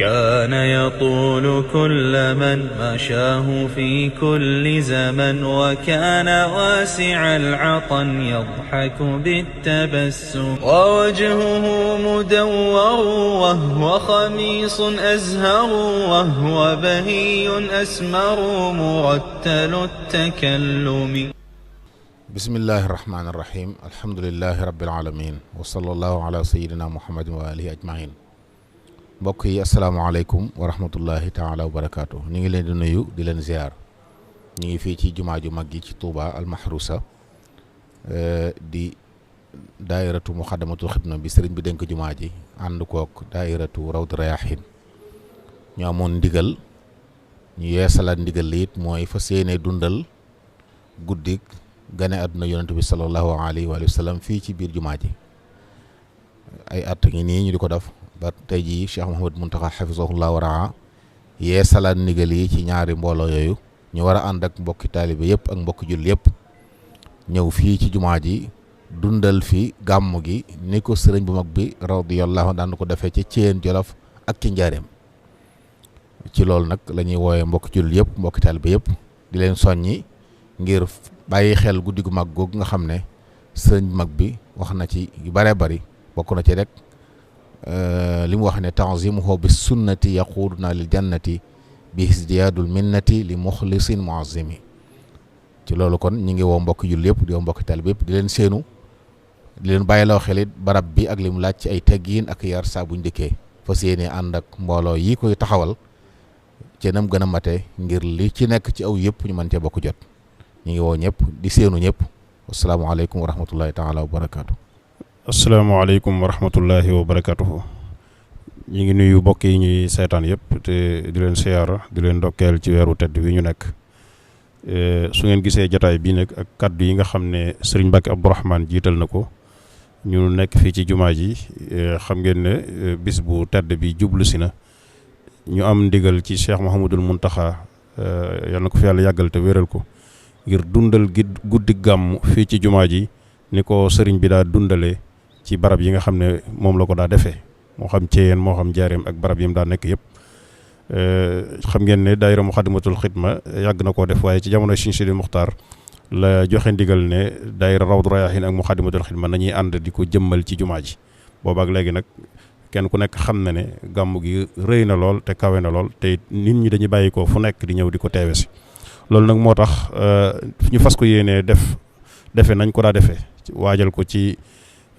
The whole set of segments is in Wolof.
كان يطول كل من مشاه في كل زمن وكان واسع العطن يضحك بالتبسم ووجهه مدور وهو خميص أزهر وهو بهي أسمر مرتل التكلم. بسم الله الرحمن الرحيم الحمد لله رب العالمين وصلى الله على سيدنا محمد وآله أجمعين. mbokk yi asalaamaaleykum wa rahmatullahi taala wa barakaatu ñu ngi leen di nuyu di leen ziar ñu ngi fii ci jumaa ju mag gi ci Touba almahrusa di daairatu muxaddamatul xidma bi sëriñ bi dénk jumaa ji ànd kook daairatu rawdu rayahin ñu amoon ndigal ñu yeesalaat ndigal li it mooy fas yéene dundal guddik gane àdduna yonent bi sallallahu alayhi wa sallam fii ci biir jumaa ji ay at ngi nii ñu di ko def ba tey jii Cheikh Mouhamed Mountakha hafizahullah wa raa yeesalaat ndigal yi ci ñaari mbooloo yooyu ñu war a ànd ak mbokki taalibe yëpp ak mbokki jul yëpp ñëw fii ci jumaa ji dundal fi gàmm gi ni ko sëriñ bu mag bi radiyallahu daan ko defee ci Thiène Jolof ak ci Njaareem ci loolu nag la ñuy wooyee mbokki jul yëpp mbokki taalibe yëpp di leen soññi ngir bàyyi xel guddi gu mag googu nga xam ne sëriñ bu mag bi wax na ci yu bëree bëri bokk na ci rek li mu wax ne tanzimuhu bi sunnati yaquduna lil jannati bi isdiyaadul minnati li muxlisin muazimi ci loolu kon ñi ngi woo mbokki jul yëpp di woo mbokki taalibe yëpp di leen séenu di leen bàyyiloo xelit barab bi ak li mu laaj ci ay teggiin ak yar saa buñ dëkkee fas yéene ànd ak mbooloo yi koy taxawal ci nam gën a mate ngir li ci nekk ci aw yëpp ñu mën cee bokk jot ñi ngi woo ñëpp di séenu ñëpp asalaamaaleykum wa rahmatullahi taala wa barakaatu. asalaamaaleykum wa rahmatullahi wa barakatuhu ñu ngi nuyu mbokk yi ñuy seetaan yëpp te di leen siyaara di leen ndokkeel ci weeru tedd wi ñu nekk su ngeen gisee jataay bii nag ak kaddu yi nga xam ne sëriñ Mbàkke Abdourahmane jiital na ko ñu nekk fii ci jumaa ji xam ngeen ne bis bu tedd bi jublu si na ñu am ndigal ci Cheikh Mouhamadul Mountakha yal na ko fi yàlla yàggal te wéral ko ngir dundal guddi gàmm fii ci jumaa ji ni ko sëriñ bi daa dundalee ci barab yi nga xam ne moom la ko daa defee moo xam Thiène moo xam Njaareem ak barab yi mu daa nekk yëpp xam ngeen ne daayira Muxaddamatul Xidma yàgg na koo def waaye ci jamono Sëriñ Sidi Muxtaar la joxe ndigal ne daayira Rawdu Rayaahiin ak Muxaddamatul Xidma nañuy ànd di ko jëmmal ci jumaa ji boobaak léegi nag kenn ku nekk xam na ne gàmm gi rëy na lool te kawe na lool te nit ñi dañuy bàyyi ko fu nekk di ñëw di ko teewe si loolu nag moo tax ñu fas ko yéenee defe nañ ko daa defee waajal ko ci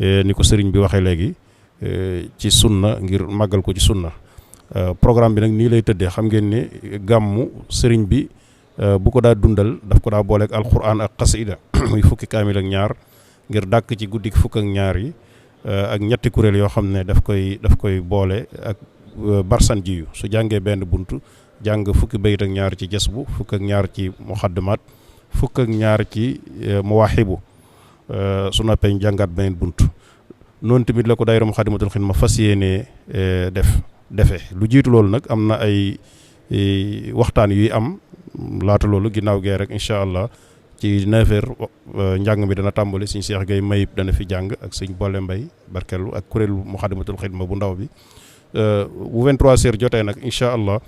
ni ko sëriñ bi waxee léegi ci sunna ngir màggal ko ci sunna programme bi nag nii lay tëddee xam ngeen ne gàmmu sëriñ bi bu ko daa dundal daf ko daa booleeg alquran ak xasida muy fukki kaamil ak ñaar ngir dàkk ci guddik fukk ak ñaar yi ak ñetti kuréel yoo xam ne daf koy boole ak barsan jiyu su jàngee benn buntu jàng fukki bayit ak ñaar ci jasbu fukk ak ñaar ci muxaddimaat fukk ak ñaar ci muwaahibu su noppee jàngaat beneen bunt noonu tamit la ko daayira Muxaddamatul Xidma fas yéenee defee lu jiitu loolu nag am na ay waxtaan yuy am laata loolu ginnaaw gee rek incha allah ci 9h njàng mi dana tàmbali suñ Cheikh Gueye Mayib dana fi jàng ak suñ Bolle Mbay barkellu ak kuréelu Muxaddamatul Xidma bu ndaw bi bu 23h jotee nag incha allah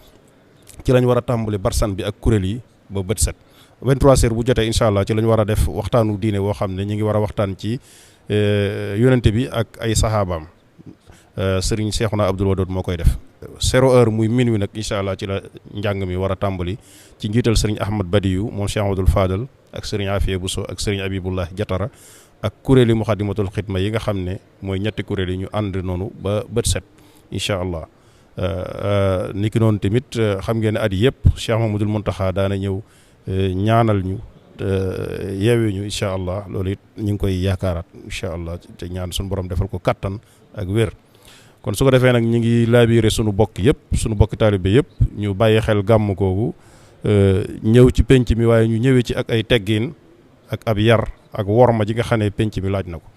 ci lañ war a tàmbali barsan bi ak kuréel yi ba bët set 23h bu jotee incha allah ci lañ war a def waxtaanu diine woo xam ne ñu ngi war a waxtaan ci yonente bi ak ay saxaabaam sëriñ Seexuna Abdul Wadood moo koy def 0h muy minuit nag incha allah ci la njàng mi war a tàmbali ci njiital sëriñ Ahmad Badiyu moom Cheikh Amadul Fadal ak sëriñ Afiya Buso ak sëriñ Abibullah Jatara ak kuréeli Muxaddamatul Xidma yi nga xam ne mooy ñetti kuréel yi ñu ànd noonu ba bët set incha allah niki noonu tamit xam ngeen ne at yëpp Cheikh Mamadul Muntaxa daana ñëw ñaanal ñu yeewee ñu incha allah loolu it ñu ngi koy yaakaaraat incha allah te ñaan suñu borom defal ko kattan ak wér kon su ko defee nag ñu ngi laabiire suñu bokk yëpp suñu bokki taalibe yëpp ñu bàyyi xel gàmm googu ñëw ci penc mi waaye ñu ñëwee ci ak ay teggiin ak ab yar ak worma ji nga xam ne penc mi laaj na ko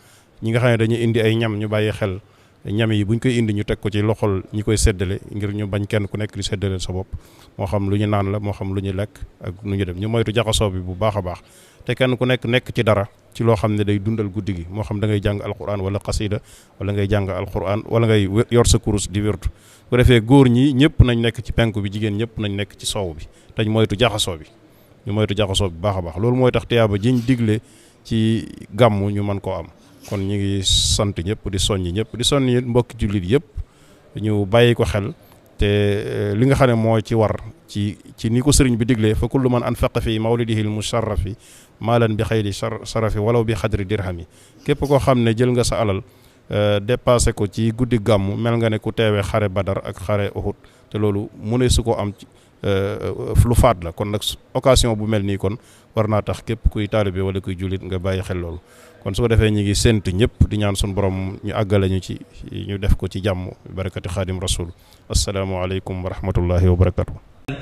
ñi nga xam ne dañuy indi ay ñam ñu bàyyi xel ñam yi buñ koy indi ñu teg ko ci loxol ñi koy séddale ngir ñu bañ kenn ku nekk di séddale sa bopp moo xam lu ñu naan la moo xam lu ñu lekk ak lu ñu dem ñu moytu jaxasoo bi bu baax a baax te kenn ku nekk ci dara ci loo xam ne day dundal guddi gi moo xam da ngay jàng alquran wala xasida wala ngay jàng alquran wala ngay yor sa kurus di wértu bu defee góor ñi ñëpp nañ nekk ci penku bi jigéen ñëpp nañ nekk ci soow bi te ñu moytu jaxasoo bi bu baax a baax loolu mooy tax tiyaaba jiñ digle ci gàmmu ñu mën koo am kon ñu ngi sant ñëpp di soññi ñëpp di soññi mbokki jullit yëpp ñu bàyyi ko xel te li nga xam ne moo ci war ci ni ko sëriñ bi diglee fa kullu man anfaqa fi mawlidihi l musharrafi maalan bi xayri sarafi walaw bi xadri dirhami képp koo xam ne jël nga sa alal dépassé ko ci guddi gàmmu mel nga ne ku teewee xare Badar ak xare Uhud te loolu mu ne su ko am lu faat la kon nag occasion bu mel nii kon war naa tax képp kuy taalibe wala kuy jullit nga bàyyi xel loolu kon su ko defee ñu ngi séntu ñëpp di ñaan suñu borom ñu àggale ñu ci ñu def ko ci jàmm barakati xaadim rasul assalaamu aleykum wa rahmatullahi wa barakatuh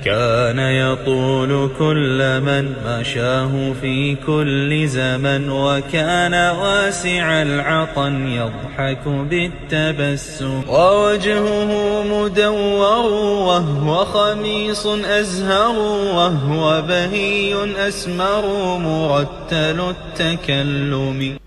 كان يطول كل من مشاه في كل زمن وكان واسع العطن يضحك بالتبسم ووجهه مدور وهو خميص أزهر وهو بهي أسمر مرتل التكلم